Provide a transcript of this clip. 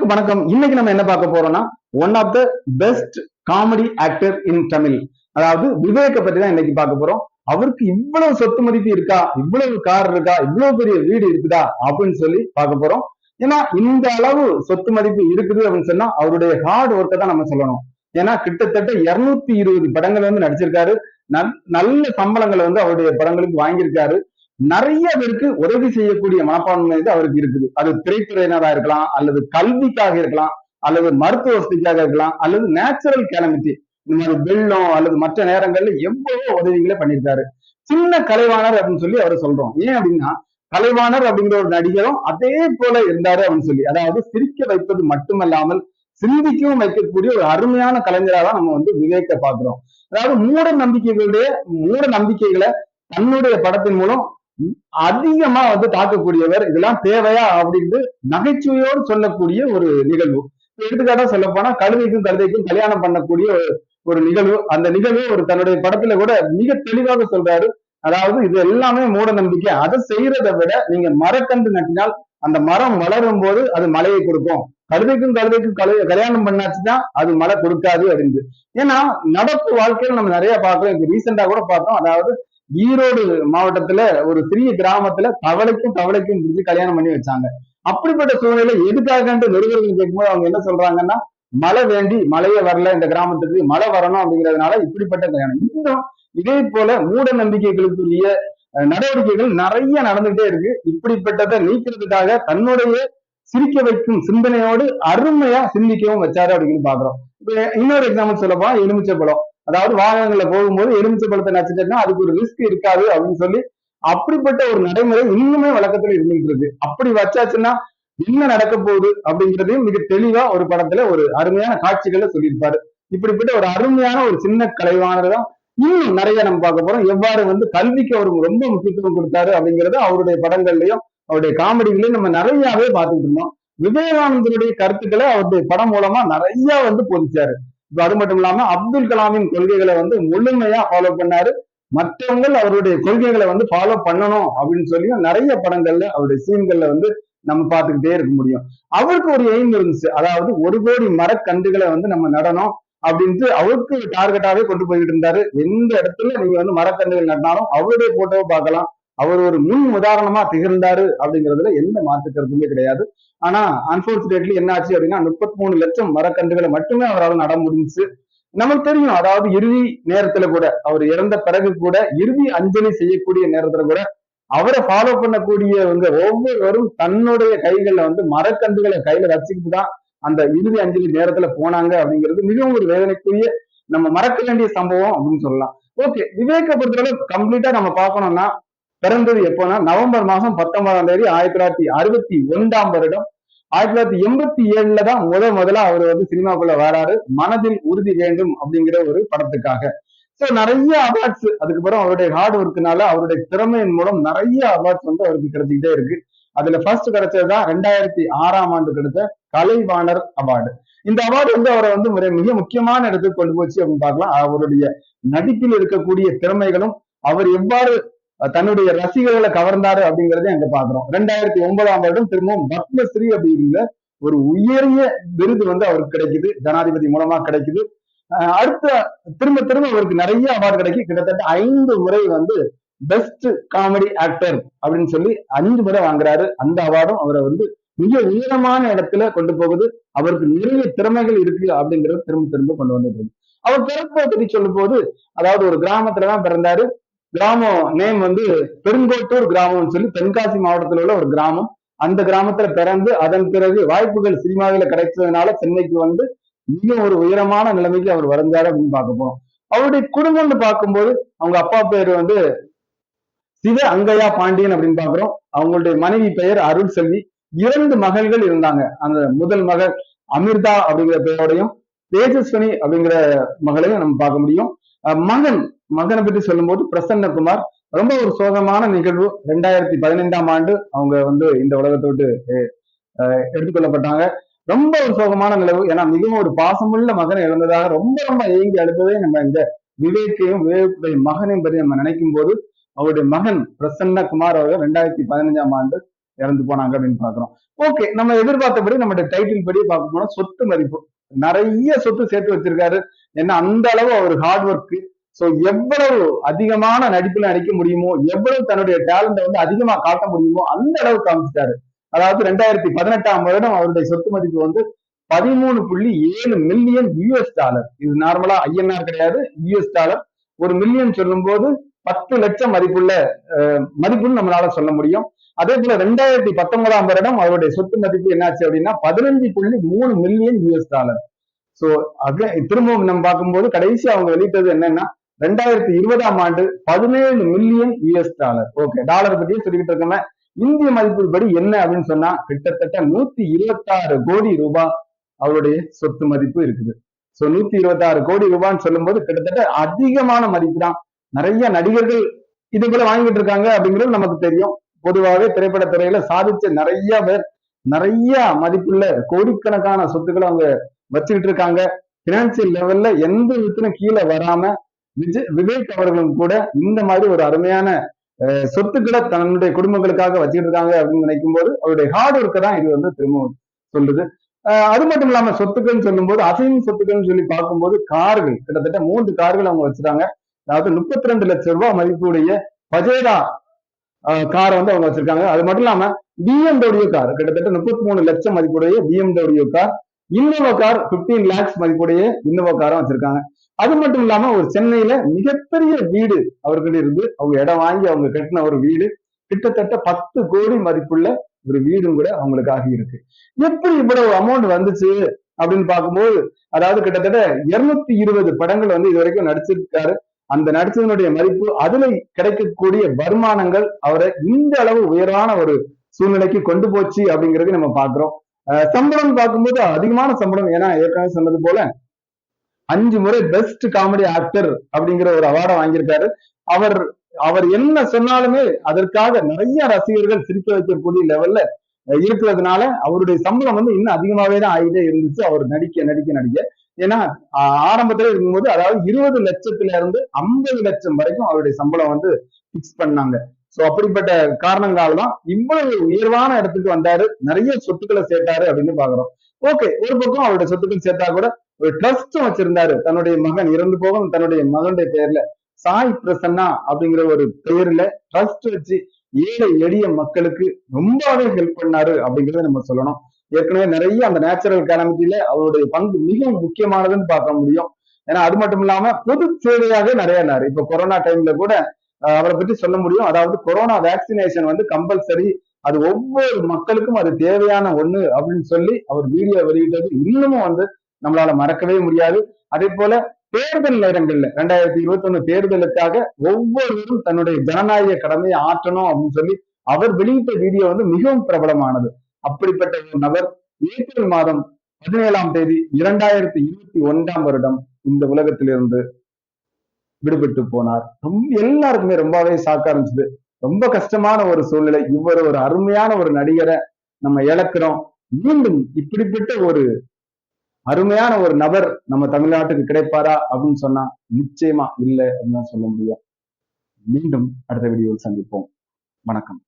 அனைவருக்கும் வணக்கம். இன்னைக்கு நம்ம என்ன பார்க்க போறோம்னா one of the best comedy actor in Tamil, அதாவது விவேக பத்தி தான் இன்னைக்கு பார்க்க போறோம். அவருக்கு இவ்வளவு சொத்து மதிப்பு இருக்கா, இவ்வளவு கார் இருக்கா, இவ்வளவு பெரிய வீடு இருக்குதா அப்படின்னு சொல்லி பார்க்க போறோம். ஏன்னா இந்த அளவு சொத்து மதிப்பு இருக்குது அப்படின்னு சொன்னா அவருடைய ஹார்ட் ஒர்க்கை தான் நம்ம சொல்லணும். ஏன்னா கிட்டத்தட்ட 220 படங்கள் வந்து நடிச்சிருக்காரு. நல்ல சம்பளங்களை வந்து அவருடைய படங்களுக்கு வாங்கியிருக்காரு. நிறைய பேருக்கு உதவி செய்யக்கூடிய மனப்பான்மை அவருக்கு இருக்குது. அது திரைத்துறையினரா இருக்கலாம், அல்லது கல்விக்காக இருக்கலாம், அல்லது மருத்துவ வசதிக்காக இருக்கலாம், அல்லது நேச்சுரல் கேலமிட்டி, இந்த மாதிரி வெள்ளம் அல்லது மற்ற நேரங்கள்ல எவ்வளவோ உதவிகளை பண்ணியிருக்காரு. சின்ன கலைவாணர் அப்படின்னு சொல்லி அவரை சொல்றோம். ஏன் அப்படின்னா கலைவாணர் அப்படிங்கிற ஒரு நடிகரும் அதே போல இருந்தாரு அப்படின்னு சொல்லி, அதாவது சிரிக்க வைப்பது மட்டுமல்லாமல் சிந்திக்கவும் வைக்கக்கூடிய ஒரு அருமையான கலைஞராக தான் நம்ம வந்து விவேக்க பாக்குறோம். அதாவது மூட நம்பிக்கைகளை தன்னுடைய படத்தின் மூலம் அதிகமா வந்து தாக்கக்கூடியவர். இதெல்லாம் தேவையா அப்படின்னு நகைச்சுவையோடு சொல்லக்கூடிய ஒரு நிகழ்வு. எடுத்துக்காட்டா சொல்ல போனா கழுதைக்கும் கல்யாணம் பண்ணக்கூடிய ஒரு நிகழ்வு. அந்த நிகழ்வு ஒரு தன்னுடைய படத்துல கூட மிக தெளிவாக சொல்றாரு. அதாவது இது எல்லாமே மூட நம்பிக்கை. அதை செய்யறதை விட நீங்க மரக்கன்று நட்டினால் அந்த மரம் வளரும் போது அது மழையை கொடுக்கும். கழுதைக்கும் கல்யாணம் பண்ணாச்சுன்னா அது மழை கொடுக்காது அப்படின்னு. ஏன்னா நடப்பு வாழ்க்கையில நம்ம நிறைய பார்க்கிறோம். இப்ப ரீசெண்டா கூட பார்த்தோம். அதாவது ஈரோடு மாவட்டத்துல ஒரு சிறிய கிராமத்துல தவளைக்கும் பிடிச்சி கல்யாணம் பண்ணி வச்சாங்க. அப்படிப்பட்ட சூழ்நிலை எதுக்காகன்ட்டு நிருபர்கள் கேட்கும்போது அவங்க என்ன சொல்றாங்கன்னா, மழை வேண்டி மழையே வரல, இந்த கிராமத்துக்கு மழை வரணும் அப்படிங்கிறதுனால இப்படிப்பட்ட கல்யாணம். இன்னும் இதே போல மூட நம்பிக்கைகளுக்குரிய நடவடிக்கைகள் நிறைய நடந்துகிட்டே இருக்கு. இப்படிப்பட்டதை நீக்கிறதுக்காக தன்னுடைய சிரிக்க வைக்கும் சிந்தனையோடு அருமையா சிந்திக்கவும் வச்சாரு அப்படின்னு பாக்குறோம். இப்ப இன்னொரு எக்ஸாம்பிள் சொல்லப்போனா எலுமிச்சை பழம். அதாவது வாகனங்கள்ல போகும்போது எலுமிச்சை பழத்தை நச்சுட்டா அதுக்கு ஒரு ரிஸ்க் இருக்காது அப்படின்னு சொல்லி அப்படிப்பட்ட ஒரு நடைமுறை இன்னுமே வழக்கத்துல இருந்துட்டு இருக்கு. அப்படி வச்சாச்சுன்னா என்ன நடக்க போகுது அப்படிங்கிறதையும் மிக தெளிவா ஒரு படத்துல ஒரு அருமையான காட்சிகளை சொல்லியிருப்பாரு. இப்படிப்பட்ட ஒரு அருமையான ஒரு சின்ன கலைவாணர் தான் இன்னும் நிறைய நம்ம பார்க்க போறோம். எவ்வாறு வந்து கல்விக்கு அவருக்கு ரொம்ப முக்கியத்துவம் கொடுத்தாரு அப்படிங்கறத அவருடைய படங்கள்லயும் அவருடைய காமெடிகளையும் நம்ம நிறையவே பார்த்துட்டு இருந்தோம். விவேகானந்தருடைய கருத்துக்களை அவருடைய படம் மூலமா நிறைய வந்து போதிச்சாரு. அது மட்டும் இல்லாம அப்துல் கலாமின் கொள்கைகளை வந்து முழுமையா ஃபாலோ பண்ணாரு. மற்றவங்க அவருடைய கொள்கைகளை வந்து ஃபாலோ பண்ணணும் அப்படின்னு சொல்லி நிறைய படங்கள்ல அவருடைய சீன்கள்ல வந்து நம்ம பார்த்துக்கிட்டே இருக்க முடியும். அவருக்கு ஒரு எய்ம் இருந்துச்சு. அதாவது 1 கோடி மரக்கன்றுகளை வந்து நம்ம நடணும் அப்படின்ட்டு அவருக்கு டார்கெட்டாவே கொண்டு போய்கிட்டு இருந்தாரு. எந்த இடத்துல நீங்க வந்து மரக்கன்றுகள் நட்டினாலும் அவருடைய போட்டோவை பார்க்கலாம். அவர் ஒரு முன் உதாரணமா திகழ்ந்தாரு அப்படிங்கிறதுல எந்த மாற்று கருத்துமே கிடையாது. ஆனா அன்பார்ச்சுனேட்லி என்ன ஆச்சு அப்படின்னா 33 லட்சம் மரக்கன்றுகளை மட்டுமே அவரால் நட முடிஞ்சுச்சு. நமக்கு தெரியும். அதாவது இறுதி நேரத்துல கூட அவர் இறந்த பிறகு கூட இறுதி அஞ்சலி செய்யக்கூடிய நேரத்துல கூட அவரை ஃபாலோ பண்ணக்கூடியவங்க ஒவ்வொருவரும் தன்னுடைய கைகள்ல வந்து மரக்கன்றுகளை கையில வச்சுக்கிட்டு தான் அந்த இறுதி அஞ்சலி நேரத்துல போனாங்க அப்படிங்கிறது மிகவும் ஒரு வேதனைக்குரிய, நம்ம மறக்க வேண்டிய சம்பவம் அப்படின்னு சொல்லலாம். ஓகே, விவேக பொறுத்தளவு கம்ப்ளீட்டா நம்ம பார்க்கணும்னா பிறந்தது எப்போனா நவம்பர் மாசம் 19ஆம் தேதி 1961ஆம் வருடம். 1987ல தான் முதலா அவர் வந்து சினிமாக்குள்ள வராரு. மனதில் உறுதி வேண்டும் அப்படிங்கிற ஒரு படத்துக்காக. சோ நிறைய அவார்ட்ஸ் அதுக்கப்புறம் அவருடைய ஹார்ட் ஒர்க்குனால அவருடைய திறமையின் மூலம் நிறைய அவார்ட்ஸ் வந்து அவருக்கு கிடைச்சிக்கிட்டே இருக்கு. அதுல ஃபர்ஸ்ட் கிடைச்சதுதான் 2006ஆம் ஆண்டு கிடைச்ச கலைவாணர் அவார்டு. இந்த அவார்டு வந்து அவரை வந்து மிக முக்கியமான இடத்துக்கு கொண்டு போச்சு அப்படின்னு பார்க்கலாம். அவருடைய நடிப்பில் இருக்கக்கூடிய திறமைகளும் அவர் எவ்வாறு தன்னுடைய ரசிகர்களை கவர்ந்தாரு அப்படிங்கறத அங்க பாக்குறோம். 2009ஆம் வருடம் திரும்பவும் பத்மஸ்ரீ அப்படிங்கிற ஒரு உயரிய விருது வந்து அவருக்கு கிடைக்குது, ஜனாதிபதி மூலமா கிடைக்குது. அடுத்த திரும்ப அவருக்கு நிறைய அவார்டு கிடைக்கும். கிட்டத்தட்ட 5 முறை வந்து பெஸ்ட் காமெடி ஆக்டர் அப்படின்னு சொல்லி 5 முறை வாங்குறாரு. அந்த அவார்டும் அவரை வந்து மிக உயரமான இடத்துல கொண்டு போகுது. அவருக்கு நிறைய திறமைகள் இருக்கு அப்படிங்கறது திரும்ப கொண்டு வந்துட்டு. அவர் பிறப்பை பத்தி சொல்லும் போது, அதாவது ஒரு கிராமத்துலதான் பிறந்தாரு. கிராமம் நேம் வந்து பெருங்கோட்டூர் கிராமம்னு சொல்லி தென்காசி மாவட்டத்தில் உள்ள ஒரு கிராமம். அந்த கிராமத்துல பிறந்து அதன் பிறகு வாய்ப்புகள் சினிமாவில கிடைச்சதுனால சென்னைக்கு வந்து மிக ஒரு உயரமான நிலைமைக்கு அவர் வந்தாரு அப்படின்னு பார்க்க போறோம். அவருடைய குடும்பம்னு பார்க்கும்போது அவங்க அப்பா பேர் வந்து சிவ அங்கையா பாண்டியன் அப்படின்னு பாக்குறோம். அவங்களுடைய மனைவி பெயர் அருள் செல்வி. 2 மகள்கள் இருந்தாங்க. அந்த முதல் மகள் அமிர்தா அப்படிங்கிற பெயரோடையும் தேஜஸ்வனி அப்படிங்கிற மகளையும் நம்ம பார்க்க முடியும். மகனை பற்றி சொல்லும் போது பிரசன்னகுமார். ரொம்ப ஒரு சோகமான நிகழ்வு. 2015ஆம் ஆண்டு அவங்க வந்து இந்த உலகத்தை விட்டு எடுத்துக்கொள்ளப்பட்டாங்க. ரொம்ப ஒரு சோகமான நிலவு. ஏன்னா மிகவும் ஒரு பாசமுள்ள மகனை இழந்ததாக ரொம்ப ஏங்கி அழுத்ததே நம்ம இந்த விவேக்குடைய மகனையும் பற்றி நம்ம நினைக்கும் போது அவருடைய மகன் பிரசன்னகுமார் அவர்கள் 2015ஆம் ஆண்டு இறந்து போனாங்க அப்படின்னு பாக்குறோம். ஓகே, நம்ம எதிர்பார்த்தபடி நம்மளுடைய டைட்டில் படி பார்க்க போனா சொத்து மதிப்பு நிறைய சொத்து சேர்த்து வச்சிருக்காரு. ஏன்னா அந்த அளவு அவர் ஹார்ட் ஒர்க். சோ எவ்வளவு அதிகமான நடிப்புல நடிக்க முடியுமோ, எவ்வளவு தன்னுடைய டேலண்ட வந்து அதிகமா காட்ட முடியுமோ அந்த அளவு காமிச்சிட்டாரு. அதாவது 2018ஆம் வருடம் அவருடைய சொத்து மதிப்பு வந்து 13.7 மில்லியன் யூஎஸ் டாலர். இது நார்மலா ஐஎன்ஆர் கிடையாது, யூஎஸ் டாலர். ஒரு மில்லியன் சொல்லும் போது 10 லட்சம் மதிப்புள்ள மதிப்புன்னு நம்மளால சொல்ல முடியும். அதே போல 2019ஆம் வருடம் அவருடைய சொத்து மதிப்பு என்னாச்சு அப்படின்னா 15.3 மில்லியன் யூஎஸ் டாலர். சோ திரும்பவும் நம்ம பார்க்கும்போது கடைசி அவங்க வெளியிட்டது என்னன்னா 2020ஆம் ஆண்டு 17 million US dollar. Okay, dollar பத்தியே சொல்லிக்கிட்டு இருக்கோம். இந்திய மதிப்புப்படி என்ன அப்படின்னு சொன்னா கிட்டத்தட்ட 126 கோடி ரூபாய் அவருடைய சொத்து மதிப்பு இருக்குது. சோ 126 கோடி ரூபான்னு சொல்லும் போது கிட்டத்தட்ட அதிகமான மதிப்பு தான். நிறைய நடிகர்கள் இது போல வாங்கிட்டு இருக்காங்க அப்படிங்கிறது நமக்கு தெரியும். பொதுவாகவே திரைப்படத்துறையில சாதிச்ச நிறைய பேர் நிறைய மதிப்புள்ள கோடிக்கணக்கான சொத்துக்களை அவங்க வச்சுக்கிட்டு இருக்காங்க. பினான்சியல் லெவல்ல எந்த விதத்திலும் கீழே வராம விவேக் அவர்களும் கூட இந்த மாதிரி ஒரு அருமையான சொத்துக்களை தன்னுடைய குடும்பங்களுக்காக வச்சுட்டு இருக்காங்க அப்படின்னு நினைக்கும் போது அவருடைய ஹார்ட் ஒர்க்கை தான் இது வந்து திரும்ப சொல்லுது. அது மட்டும் இல்லாம சொத்துக்கள்னு சொல்லும் போது அசையும் சொத்துக்கள்னு சொல்லி பார்க்கும்போது கார்கள் கிட்டத்தட்ட 3 கார்கள் அவங்க வச்சிருக்காங்க. அதாவது 32 லட்சம் ரூபாய் மதிப்புடைய பஜேரா காரை வந்து அவங்க வச்சிருக்காங்க. அது மட்டும் இல்லாம பிஎம்டபிள்யூ கார் கிட்டத்தட்ட 33 லட்சம் மதிப்புடைய BMW car, Innova car 15 lakhs மதிப்புடைய இன்னோவா காரும் வச்சிருக்காங்க. அது மட்டும் இல்லாம ஒரு சென்னையில மிகப்பெரிய வீடு அவர்கள் இருந்து அவங்க இடம் வாங்கி அவங்க கட்டின ஒரு வீடு கிட்டத்தட்ட 10 கோடி மதிப்புள்ள ஒரு வீடும் கூட அவங்களுக்காக இருக்கு. எப்படி இவ்வளவு அமௌண்ட் வந்துச்சு அப்படின்னு பார்க்கும்போது அதாவது கிட்டத்தட்ட 220 படங்கள் வந்து இது வரைக்கும் நடிச்சிருக்காரு. அந்த நடிச்சதனுடைய மதிப்பு அதுல கிடைக்கக்கூடிய வருமானங்கள் அவரை இந்த அளவு உயர்வான ஒரு சூழ்நிலைக்கு கொண்டு போச்சு அப்படிங்கிறது நம்ம பாக்குறோம். சம்பளம் பார்க்கும்போது அதிகமான சம்பளம். ஏன்னா ஏற்கனவே சொன்னது போல 5 முறை பெஸ்ட் காமெடி ஆக்டர் அப்படிங்கிற ஒரு அவார்டை வாங்கியிருக்காரு. அவர் அவர் என்ன சொன்னாலுமே அதற்காக நிறைய ரசிகர்கள் சிரிக்க வைக்கக்கூடிய லெவல்ல இருக்கிறதுனால அவருடைய சம்பளம் வந்து இன்னும் அதிகமாவே தான் ஆகிட்டே இருந்துச்சு அவர் நடிக்க நடிக்க நடிக்க. ஏன்னா ஆரம்பத்துல இருக்கும்போது அதாவது 20 லட்சத்துல இருந்து 50 லட்சம் வரைக்கும் அவருடைய சம்பளம் வந்து பிக்ஸ் பண்ணாங்க. சோ அப்படிப்பட்ட காரணங்களால தான் இவ்வளவு உயர்வான இடத்துக்கு வந்தாரு, நிறைய சொத்துக்களை சேர்த்தாரு அப்படின்னு பாக்குறோம். ஓகே, ஒரு பக்கம் அவருடைய சொத்துக்கள் சேர்த்தா கூட ஒரு ட்ரஸ்டும் வச்சிருந்தாரு. தன்னுடைய மகன் இறந்து போகும் தன்னுடைய மகனுடைய பெயர்ல சாய் பிரசன்னா அப்படிங்கிற ஒரு பெயர்ல ட்ரஸ்ட் வச்சு ஏழை எளிய மக்களுக்கு ரொம்பவே ஹெல்ப் பண்ணாரு அப்படிங்கறத நம்ம சொல்லணும். ஏற்கனவே நிறைய அந்த நேச்சுரல் கேலமிட்டியில அவருடைய பங்கு மிகவும் முக்கியமானதுன்னு பார்க்க முடியும். ஏன்னா அது மட்டும் இல்லாம பொது சேவையாக நிறைய இப்ப கொரோனா டைம்ல கூட அவரை பற்றி சொல்ல முடியும். அதாவது கொரோனா வேக்சினேஷன் வந்து கம்பல்சரி, அது ஒவ்வொரு மக்களுக்கும் அது தேவையான ஒண்ணு அப்படின்னு சொல்லி அவர் வீடியோ வெளியிட்டது இன்னமும் வந்து நம்மளால மறக்கவே முடியாது. அதே போல தேர்தல் நேரங்கள்ல 2021 தேர்தலுக்காக ஒவ்வொருவரும் தன்னுடைய ஜனநாயக கடமையை ஆற்றணும் அப்படின்னு சொல்லி அவர் வெளியிட்ட வீடியோ வந்து மிகவும் பிரபலமானது. அப்படிப்பட்ட ஒரு நபர் ஏப்ரல் மாதம் 17ஆம் தேதி 2021ஆம் வருடம் இந்த உலகத்திலிருந்து விடுபட்டு போனார். எல்லாருக்குமே ரொம்பவே ஷாக்கா இருந்துச்சு. ரொம்ப கஷ்டமான ஒரு சூழ்நிலை. இவர் ஒரு அருமையான ஒரு நடிகரை நம்ம இழக்கிறோம். மீண்டும் இப்படிப்பட்ட ஒரு அருமையான ஒரு நபர் நம்ம தமிழ்நாட்டுக்கு கிடைப்பாரா அப்படின்னு சொன்னா நிச்சயமா இல்லை அப்படின்னு சொல்ல முடியும். மீண்டும் அடுத்த வீடியோவில் சந்திப்போம். வணக்கம்.